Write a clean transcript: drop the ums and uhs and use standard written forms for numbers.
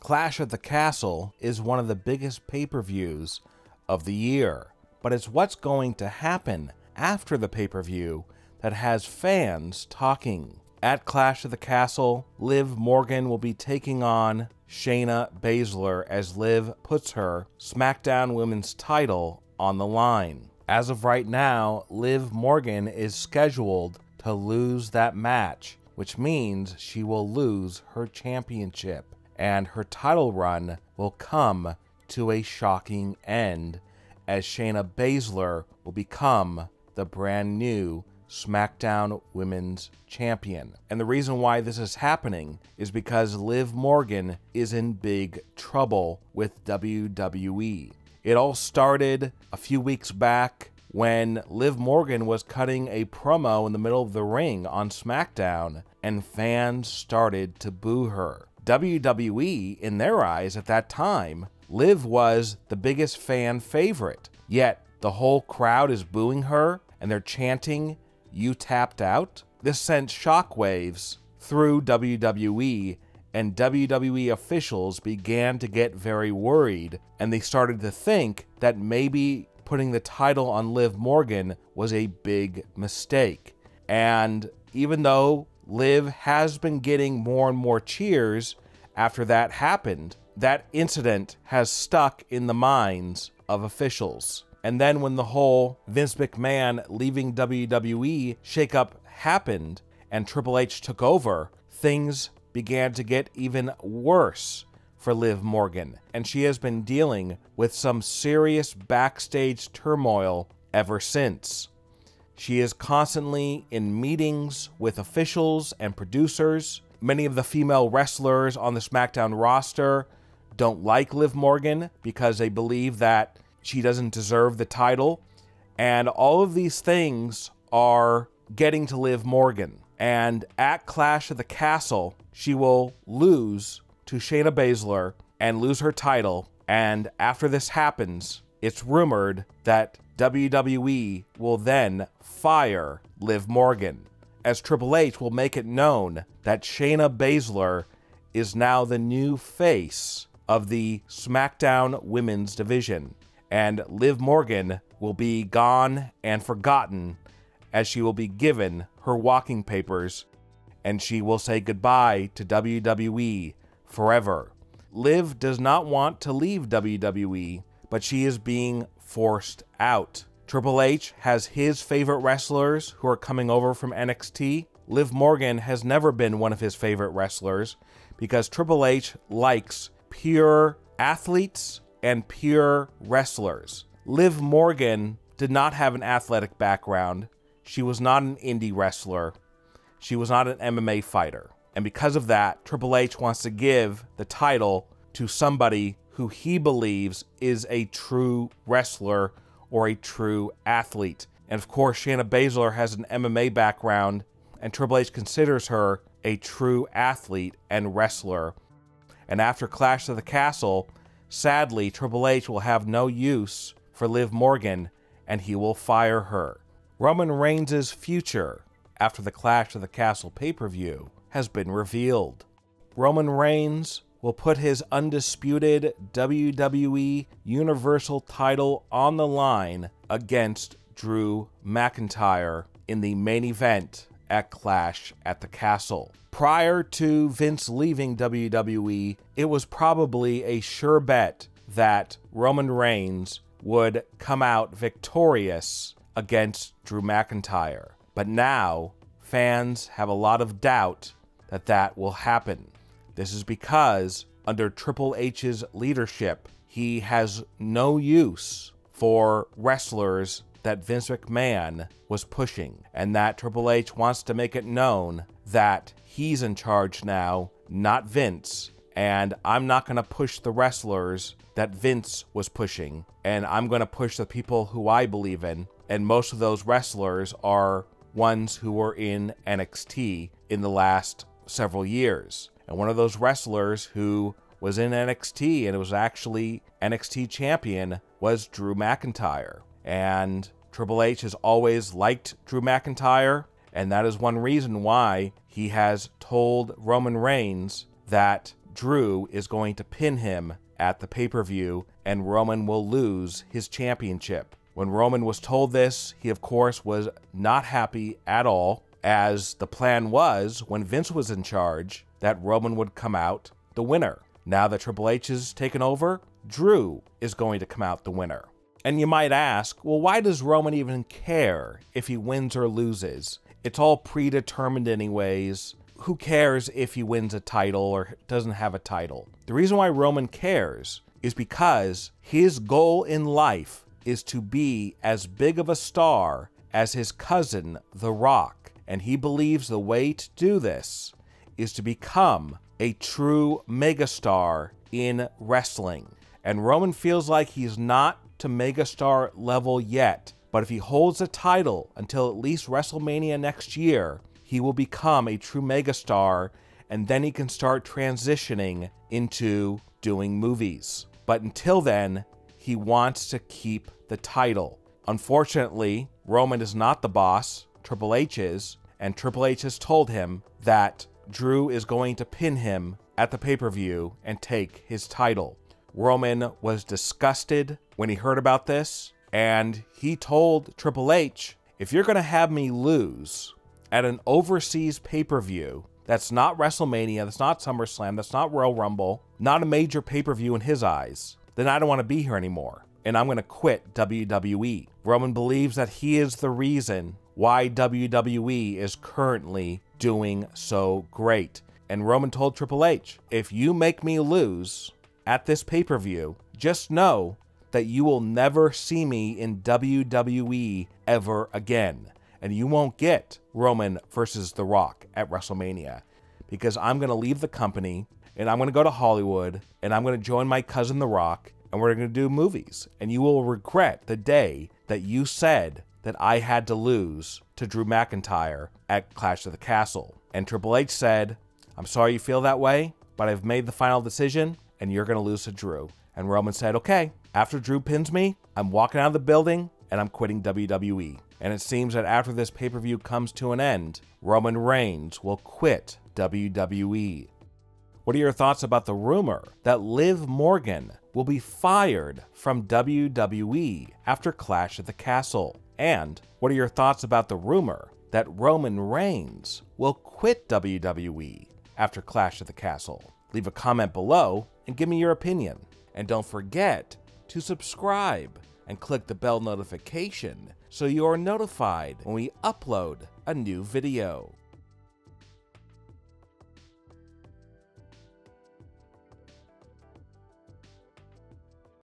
Clash at the Castle is one of the biggest pay-per-views of the year, but it's what's going to happen after the pay-per-view that has fans talking. At Clash at the Castle, Liv Morgan will be taking on Shayna Baszler as Liv puts her SmackDown Women's title on the line. As of right now, Liv Morgan is scheduled to lose that match, which means she will lose her championship, and her title run will come to a shocking end as Shayna Baszler will become the brand new SmackDown Women's Champion. And the reason why this is happening is because Liv Morgan is in big trouble with WWE. It all started a few weeks back when Liv Morgan was cutting a promo in the middle of the ring on SmackDown, and fans started to boo her. WWE, in their eyes at that time, Liv was the biggest fan favorite, yet the whole crowd is booing her and they're chanting, "You tapped out?" This sent shockwaves through WWE, and WWE officials began to get very worried, and they started to think that maybe putting the title on Liv Morgan was a big mistake. And even though Liv has been getting more and more cheers after that happened, that incident has stuck in the minds of officials. And then when the whole Vince McMahon leaving WWE shakeup happened and Triple H took over, things began to get even worse for Liv Morgan, and she has been dealing with some serious backstage turmoil ever since. She is constantly in meetings with officials and producers. Many of the female wrestlers on the SmackDown roster don't like Liv Morgan because they believe that she doesn't deserve the title. And all of these things are getting to Liv Morgan. And at Clash at the Castle, she will lose to Shayna Baszler and lose her title. And after this happens, it's rumored that WWE will then fire Liv Morgan, as Triple H will make it known that Shayna Baszler is now the new face of the SmackDown Women's division, and Liv Morgan will be gone and forgotten as she will be given her walking papers, and she will say goodbye to WWE forever. Liv does not want to leave WWE, but she is being forced out. Triple H has his favorite wrestlers who are coming over from NXT. Liv Morgan has never been one of his favorite wrestlers because Triple H likes pure athletes and pure wrestlers. Liv Morgan did not have an athletic background. She was not an indie wrestler. She was not an MMA fighter. And because of that, Triple H wants to give the title to somebody who he believes is a true wrestler or a true athlete. And of course, Shayna Baszler has an MMA background, and Triple H considers her a true athlete and wrestler. And after Clash of the Castle, sadly, Triple H will have no use for Liv Morgan, and he will fire her. Roman Reigns' future after the Clash of the Castle pay-per-view has been revealed. Roman Reigns will put his undisputed WWE Universal title on the line against Drew McIntyre in the main event at Clash at the Castle. Prior to Vince leaving WWE, it was probably a sure bet that Roman Reigns would come out victorious against Drew McIntyre. But now, fans have a lot of doubt that that will happen. This is because, under Triple H's leadership, he has no use for wrestlers that Vince McMahon was pushing, and that Triple H wants to make it known that he's in charge now, not Vince, and I'm not going to push the wrestlers that Vince was pushing, and I'm going to push the people who I believe in, and most of those wrestlers are ones who were in NXT in the last several years. And one of those wrestlers who was in NXT and was actually NXT champion was Drew McIntyre. And Triple H has always liked Drew McIntyre, and that is one reason why he has told Roman Reigns that Drew is going to pin him at the pay-per-view and Roman will lose his championship. When Roman was told this, he of course was not happy at all, as the plan was, when Vince was in charge, that Roman would come out the winner. Now that Triple H has taken over, Drew is going to come out the winner. And you might ask, well, why does Roman even care if he wins or loses? It's all predetermined anyways. Who cares if he wins a title or doesn't have a title? The reason why Roman cares is because his goal in life is to be as big of a star as his cousin, The Rock. And he believes the way to do this is to become a true megastar in wrestling. And Roman feels like he's not to megastar level yet, but if he holds the title until at least WrestleMania next year, he will become a true megastar, and then he can start transitioning into doing movies. But until then, he wants to keep the title. Unfortunately, Roman is not the boss, Triple H is, and Triple H has told him that Drew is going to pin him at the pay-per-view and take his title. Roman was disgusted when he heard about this, and he told Triple H, if you're going to have me lose at an overseas pay-per-view, that's not WrestleMania, that's not SummerSlam, that's not Royal Rumble, not a major pay-per-view in his eyes, then I don't want to be here anymore, and I'm going to quit WWE. Roman believes that he is the reason why WWE is currently doing so great. And Roman told Triple H, if you make me lose at this pay-per-view, just know that you will never see me in WWE ever again. And you won't get Roman versus The Rock at WrestleMania, because I'm going to leave the company and I'm going to go to Hollywood and I'm going to join my cousin The Rock and we're going to do movies. And you will regret the day that you said that I had to lose to Drew McIntyre at Clash of the Castle. And Triple H said, I'm sorry you feel that way, but I've made the final decision and you're going to lose to Drew. And Roman said, okay, after Drew pins me, I'm walking out of the building and I'm quitting WWE. And it seems that after this pay-per-view comes to an end, Roman Reigns will quit WWE. What are your thoughts about the rumor that Liv Morgan will be fired from WWE after Clash at the Castle? And what are your thoughts about the rumor that Roman Reigns will quit WWE after Clash at the Castle? Leave a comment below and give me your opinion. And don't forget to subscribe and click the bell notification so you are notified when we upload a new video.